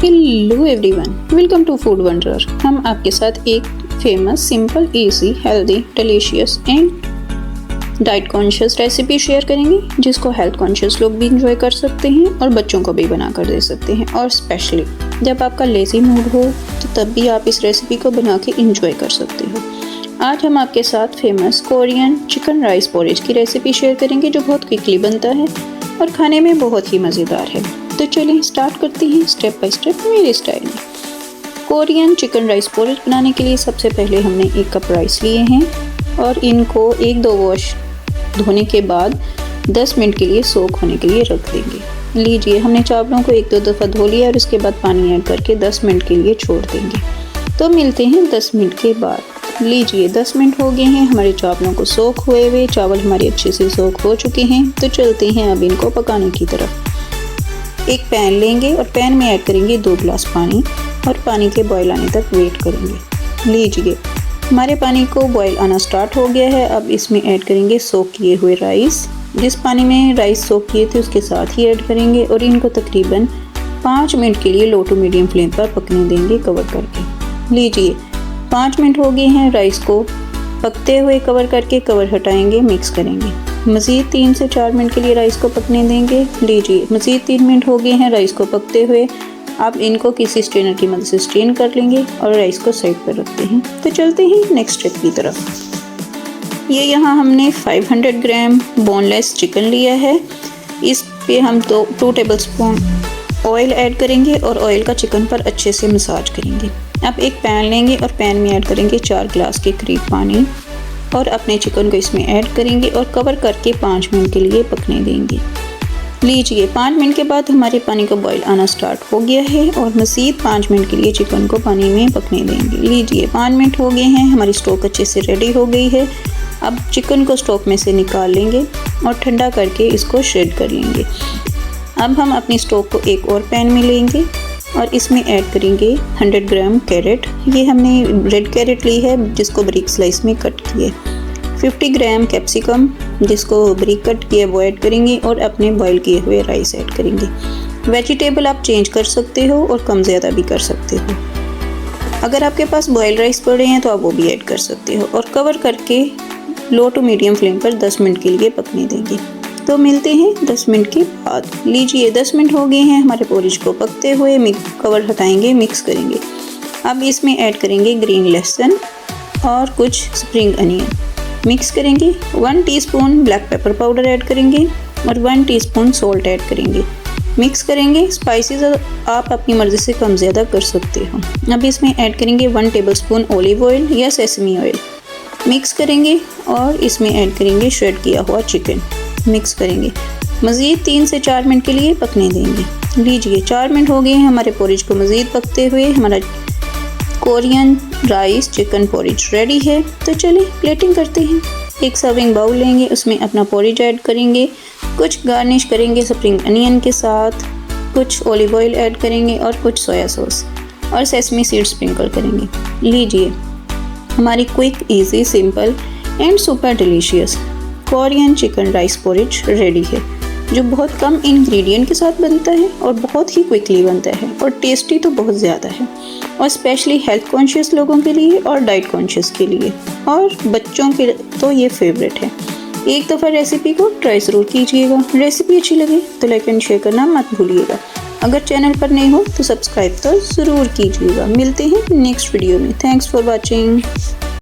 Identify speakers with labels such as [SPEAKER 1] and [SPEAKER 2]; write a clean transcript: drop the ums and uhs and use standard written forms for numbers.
[SPEAKER 1] Hello everyone, welcome to food wonder. हम आपके साथ एक famous, simple, easy, healthy, delicious and diet conscious recipe share करेंगे जिसको हेल्थ कॉन्शियस लोग भी इंजॉय कर सकते हैं और बच्चों को भी बना कर दे सकते हैं। और स्पेशली जब आपका लेज़ी मूड हो तो तब भी आप इस रेसिपी को बना के इंजॉय कर सकते हो। आज हम आपके साथ famous Korean chicken rice porridge की रेसिपी शेयर करेंगे जो बहुत क्विकली बनता है और खाने में बहुत ही मज़ेदार है। तो चलिए स्टार्ट करते हैं स्टेप बाय स्टेप मेरे स्टाइल में। कोरियन चिकन राइस पोरेज बनाने के लिए सबसे पहले हमने 1 कप राइस लिए हैं और इनको 1-2 वॉश धोने के बाद 10 मिनट के लिए सोक होने के लिए रख देंगे। लीजिए, हमने चावलों को 1-2 दफ़ा धो लिया और उसके बाद पानी ऐड करके 10 मिनट के लिए छोड़ देंगे। तो मिलते हैं 10 मिनट के बाद। लीजिए, 10 मिनट हो गए हैं, हमारे चावलों को सोक हुए हुए, चावल हमारे अच्छे से सोक हो चुके हैं। तो चलते हैं अब इनको पकाने की तरफ। एक पैन लेंगे और पैन में ऐड करेंगे 2 गिलास पानी और पानी के बॉयल आने तक वेट करेंगे। लीजिए, हमारे पानी को बॉयल आना स्टार्ट हो गया है। अब इसमें ऐड करेंगे सोक किए हुए राइस। जिस पानी में राइस सोक किए थे उसके साथ ही ऐड करेंगे और इनको तकरीबन 5 मिनट के लिए लो टू मीडियम फ्लेम पर पकने देंगे कवर करके। लीजिए, 5 मिनट हो गए हैं, राइस को पकते हुए कवर करके कवर हटाएंगे, मिक्स करेंगे। मज़ीद 3 से 4 मिनट के लिए राइस को पकने देंगे। लीजिए, मज़ीद 3 मिनट हो गए हैं राइस को पकते हुए। आप इनको किसी स्ट्रेनर की मदद से स्ट्रेन कर लेंगे और राइस को साइड पर रखते हैं। तो चलते हैं नेक्स्ट स्टेप की तरफ। ये यहाँ हमने 500 ग्राम बोनलेस चिकन लिया है। इस पे हम 2 टेबल स्पून ऑयल ऐड करेंगे और ऑयल का चिकन पर अच्छे से मसाज करेंगे। अब एक पैन लेंगे और पैन में ऐड करेंगे 4 गिलास के करीब पानी और अपने चिकन को इसमें ऐड करेंगे और कवर करके 5 मिनट के लिए पकने देंगे। लीजिए, 5 मिनट के बाद हमारे पानी का बॉयल आना स्टार्ट हो गया है और मज़ीद 5 मिनट के लिए चिकन को पानी में पकने देंगे। लीजिए, 5 मिनट हो गए हैं, हमारी स्टोक अच्छे से रेडी हो गई है। अब चिकन को स्टोक में से निकाल लेंगे और ठंडा करके इसको श्रेड कर लेंगे। अब हम अपनी स्टोक को एक और पैन में लेंगे और इसमें ऐड करेंगे 100 ग्राम कैरेट। ये हमने रेड कैरेट ली है जिसको बारीक स्लाइस में कट किए। 50 ग्राम कैप्सिकम जिसको बारीक कट किए वो ऐड करेंगे और अपने बॉयल किए हुए राइस ऐड करेंगे। वेजिटेबल आप चेंज कर सकते हो और कम ज़्यादा भी कर सकते हो। अगर आपके पास बॉयल राइस पड़े हैं तो आप वो भी ऐड कर सकते हो और कवर करके लो टू मीडियम फ्लेम पर 10 मिनट के लिए पकने देंगे। तो मिलते हैं 10 मिनट के बाद। लीजिए, 10 मिनट हो गए हैं, हमारे पोरेज को पकते हुए कवर हटाएंगे, मिक्स करेंगे। अब इसमें ऐड करेंगे ग्रीन लहसुन और कुछ स्प्रिंग अनियन, मिक्स करेंगे। 1 teaspoon black pepper powder add करेंगे और 1 टीस्पून सॉल्ट ऐड करेंगे, मिक्स करेंगे। स्पाइसेस आप अपनी मर्ज़ी से कम ज़्यादा कर सकते हो। अब इसमें ऐड करेंगे 1 टेबलस्पून ऑलिव ऑयल या सेसमी ऑयल, मिक्स करेंगे और इसमें ऐड करेंगे श्रेड किया हुआ चिकन, मिक्स करेंगे। मज़ीद 3 से 4 मिनट के लिए पकने देंगे। लीजिए, 4 मिनट हो गए हैं, हमारे पोरेज को मज़ीद पकते हुए हमारा Korean rice chicken porridge ready है। तो चलिए प्लेटिंग करते हैं। एक सर्विंग बाउल लेंगे, उसमें अपना पोरेज ऐड करेंगे, कुछ गार्निश करेंगे स्प्रिंग अनियन के साथ, कुछ ऑलिव ऑयल ऐड करेंगे और कुछ सोया सॉस और सेसमी सीड स्प्रिंकल करेंगे। लीजिए, हमारी quick, easy, simple and super delicious Korean chicken rice porridge ready है जो बहुत कम इंग्रेडिएंट के साथ बनता है और बहुत ही क्विकली बनता है और टेस्टी तो बहुत ज़्यादा है और स्पेशली हेल्थ कॉन्शियस लोगों के लिए और डाइट कॉन्शियस के लिए और बच्चों के तो ये फेवरेट है। एक दफ़ा रेसिपी को ट्राई ज़रूर कीजिएगा। रेसिपी अच्छी लगे तो लाइक एंड शेयर करना मत भूलिएगा। अगर चैनल पर नए हो तो सब्सक्राइब तो ज़रूर कीजिएगा। मिलते हैं नेक्स्ट वीडियो में। Thanks for watching.